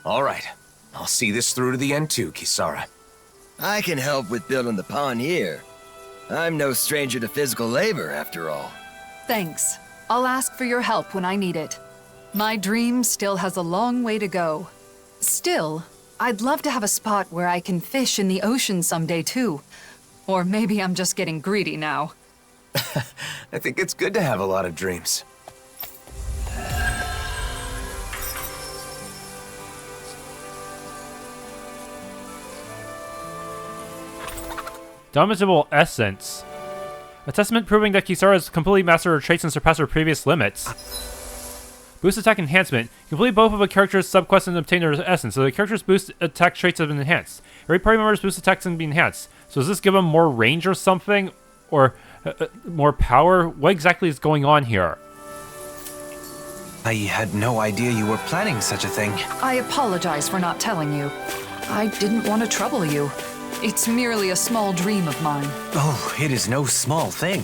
All right, I'll see this through to the end too, Kisara. I can help with building the pond here. I'm no stranger to physical labor, after all. Thanks. I'll ask for your help when I need it. My dream still has a long way to go. Still, I'd love to have a spot where I can fish in the ocean someday too. Or maybe I'm just getting greedy now. I think it's good to have a lot of dreams. Domitable Essence. A testament proving that Kisara has completely mastered her traits and surpassed her previous limits. Boost attack enhancement. Complete both of a character's subquests and obtain their essence, so the character's boost attack traits have been enhanced. Every party member's boost attacks can be enhanced. So does this give them more range or something? Or more power? What exactly is going on here? I had no idea you were planning such a thing. I apologize for not telling you. I didn't want to trouble you. It's merely a small dream of mine. Oh, it is no small thing.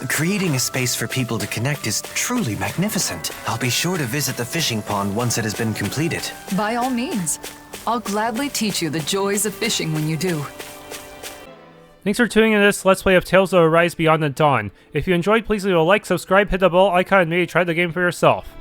Creating a space for people to connect is truly magnificent. I'll be sure to visit the fishing pond once it has been completed. By all means. I'll gladly teach you the joys of fishing when you do. Thanks for tuning in to this Let's Play of Tales of Arise Beyond the Dawn. If you enjoyed, please leave a like, subscribe, hit the bell icon, and maybe try the game for yourself.